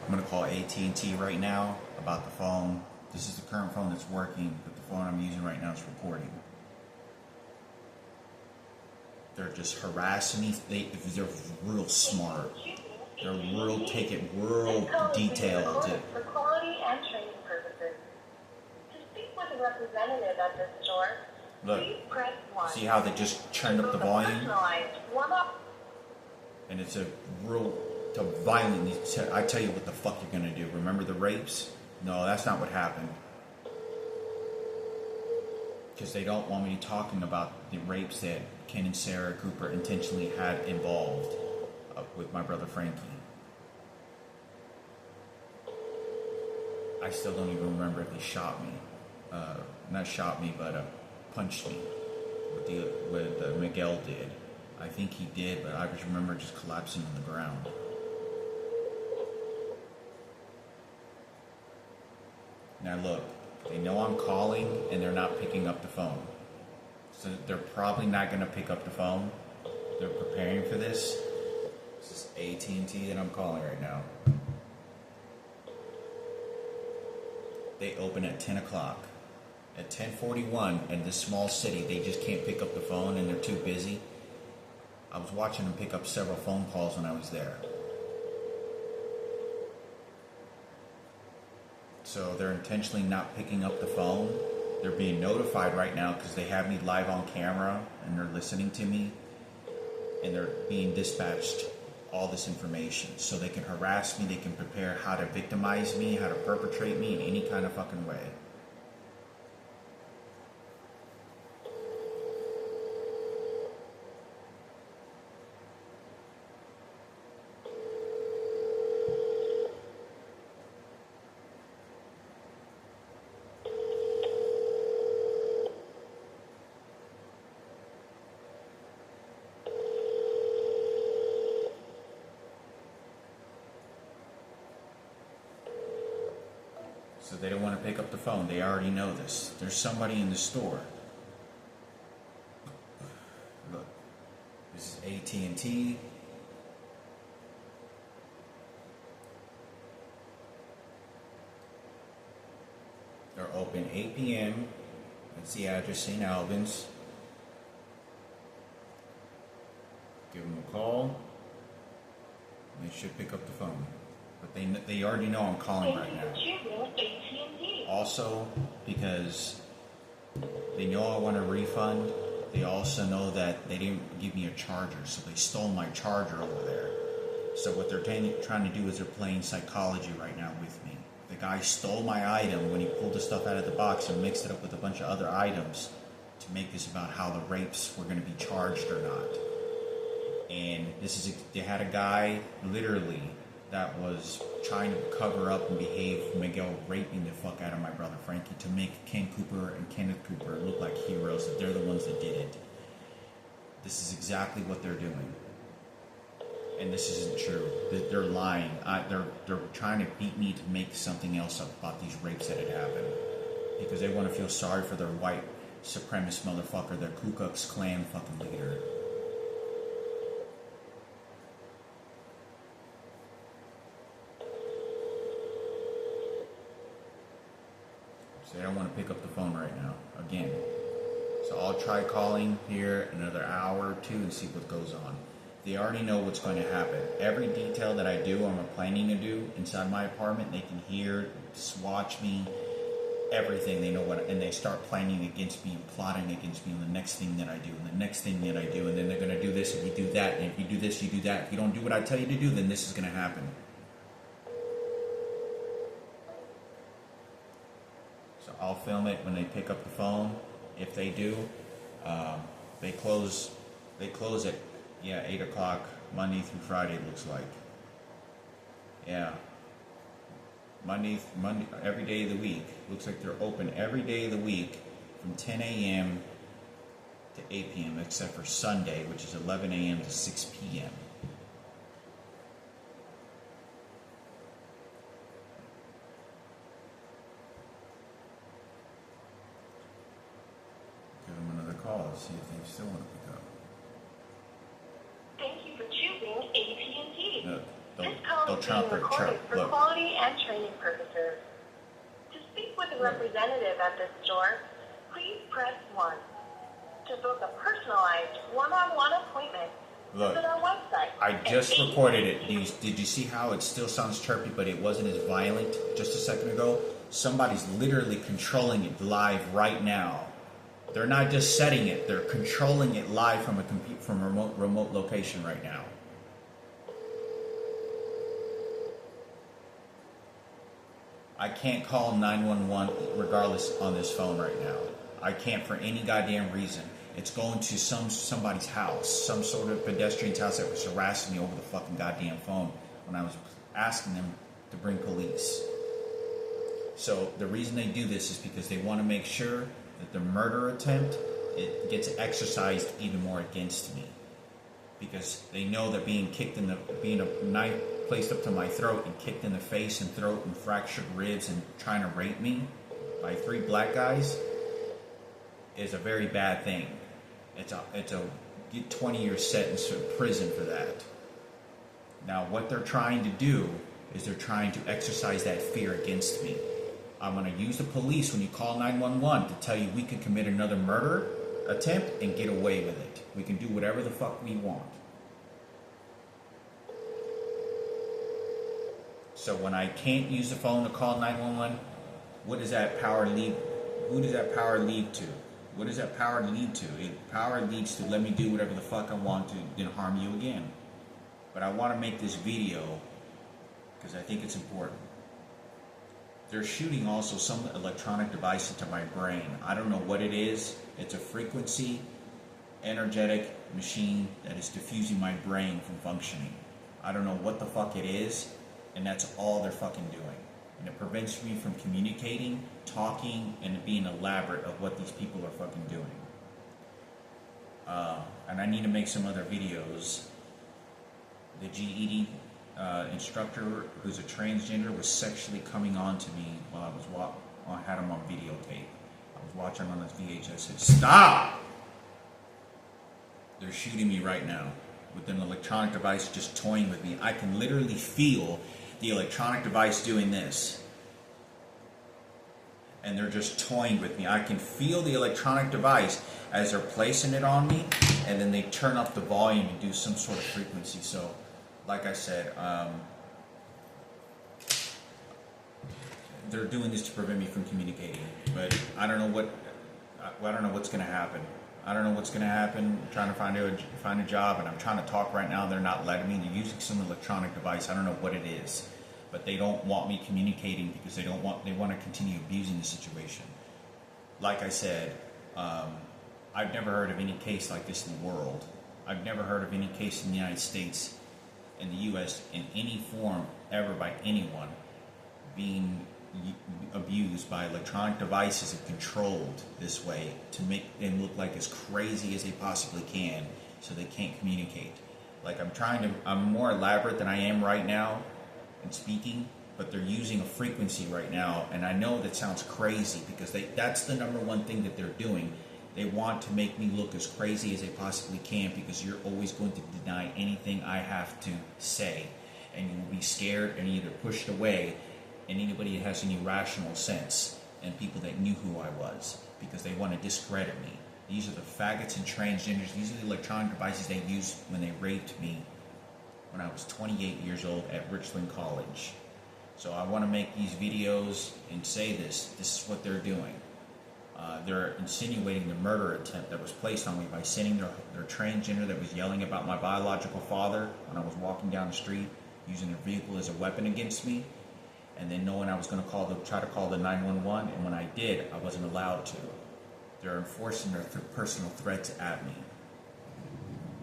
I'm going to call AT&T right now about the phone. This is the current phone that's working, but the phone I'm using right now is recording. They're just harassing me. They're real smart. They're real, take it real detailed. For quality and training purposes. To speak with a representative at this store, Look, please press 1. see how they just turned up the volume? Personalized warm-up. And it's a violent. I tell you what the fuck you're gonna do. Remember the rapes? No, that's not what happened. Because they don't want me talking about the rapes that Ken and Sarah Cooper intentionally had involved with my brother Frankie. I still don't even remember if they shot me. Not shot me, but punched me. What Miguel did. I think he did, but I just remember just collapsing on the ground. Now look, they know I'm calling and they're not picking up the phone. So they're probably not going to pick up the phone. They're preparing for this. This is AT&T that I'm calling right now. They open at 10 o'clock. At 10:41 in this small city, they just can't pick up the phone and they're too busy. I was watching them pick up several phone calls when I was there. So they're intentionally not picking up the phone. They're being notified right now because they have me live on camera and they're listening to me. And they're being dispatched all this information so they can harass me, they can prepare how to victimize me, how to perpetrate me in any kind of fucking way. So they don't want to pick up the phone. They already know this. There's somebody in the store. Look, this is AT&T. They're open 8 p.m. That's the address, St. Albans. Give them a call. They should pick up the phone. But they already know I'm calling right now. Also, because they know I want a refund, they also know that they didn't give me a charger, so they stole my charger over there. So what they're trying to do is they're playing psychology right now with me. The guy stole my item when he pulled the stuff out of the box and mixed it up with a bunch of other items to make this about how the rapes were going to be charged or not. And they had a guy literally that was trying to cover up and behave Miguel raping the fuck out of my brother Frankie to make Ken Cooper and Kenneth Cooper look like heroes, that they're the ones that did it. This is exactly what they're doing. And this isn't true. They're lying. They're trying to beat me to make something else up about these rapes that had happened. Because they want to feel sorry for their white supremacist motherfucker, their Ku Klux Klan fucking leader. So they don't want to pick up the phone right now, again. So I'll try calling here another hour or two and see what goes on. They already know what's going to happen. Every detail that I do, I'm planning to do inside my apartment, they can hear, watch me, everything. They know what, and they start planning against me and plotting against me on the next thing that I do, and the next thing that I do, and then they're going to do this if you do that, and if you do this, you do that. If you don't do what I tell you to do, then this is going to happen. So I'll film it when they pick up the phone. If they do, they close at 8 o'clock Monday through Friday. It looks like. Yeah. Monday every day of the week. Looks like they're open every day of the week from 10 a.m. to 8 p.m. except for Sunday, which is 11 a.m. to 6 p.m. Give them another call to see if they still want to pick up. Thank you for choosing AT&T. They'll turn up being their recorded for look. quality and training purposes. To speak with a representative at this store, please press 1. To book a personalized one-on-one appointment, Look, visit our website. I just recorded it. Did you see how it still sounds chirpy, but it wasn't as violent just a second ago? Somebody's literally controlling it live right now. They're not just setting it; they're controlling it live from a remote location right now. I can't call 911 regardless on this phone right now. I can't for any goddamn reason. It's going to somebody's house, some sort of pedestrian's house that was harassing me over the fucking goddamn phone when I was asking them to bring police. So the reason they do this is because they want to make sure that the murder attempt, it gets exercised even more against me. Because they know that being a knife placed up to my throat and kicked in the face and throat and fractured ribs and trying to rape me by 3 black guys is a very bad thing. It's a 20-year sentence in prison for that. Now, what they're trying to do is they're trying to exercise that fear against me. I'm going to use the police when you call 911 to tell you we can commit another murder attempt and get away with it. We can do whatever the fuck we want. So when I can't use the phone to call 911, what does that power lead? Who does that power lead to? What does that power lead to? Power leads to let me do whatever the fuck I want to, then harm you again. But I want to make this video because I think it's important. They're shooting also some electronic device into my brain. I don't know what it is. It's a frequency, energetic machine that is diffusing my brain from functioning. I don't know what the fuck it is, and that's all they're fucking doing. And it prevents me from communicating, talking, and being elaborate of what these people are fucking doing. And I need to make some other videos. The GED instructor, who's a transgender, was sexually coming on to me while I had him on videotape. I was watching on this VHS. I said, "Stop!" They're shooting me right now with an electronic device just toying with me. I can literally feel the electronic device doing this. And they're just toying with me. I can feel the electronic device as they're placing it on me, and then they turn up the volume and do some sort of frequency. So, like I said, they're doing this to prevent me from communicating. But I don't know what's going to happen. I don't know what's going to happen. I'm trying to find a job, and I'm trying to talk right now. They're not letting me. They're using some electronic device. I don't know what it is, but they don't want me communicating because they want to continue abusing the situation. Like I said, I've never heard of any case like this in the world. I've never heard of any case in the United States, in the U.S., in any form ever by anyone being abused by electronic devices and controlled this way to make them look like as crazy as they possibly can so they can't communicate. Like I'm more elaborate than I am right now in speaking, but they're using a frequency right now, and I know that sounds crazy because that's the number one thing that they're doing. They want to make me look as crazy as they possibly can because you're always going to deny anything I have to say, and you will be scared and either pushed away. And anybody that has any rational sense and people that knew who I was because they want to discredit me. These are the faggots and transgenders. These are the electronic devices they used when they raped me when I was 28 years old at Richland College. So I want to make these videos and say this. This is what they're doing. They're insinuating the murder attempt that was placed on me by sending their transgender that was yelling about my biological father when I was walking down the street, using their vehicle as a weapon against me. And then knowing I was going to try to call the 911, and when I did, I wasn't allowed to. They're enforcing their personal threats at me.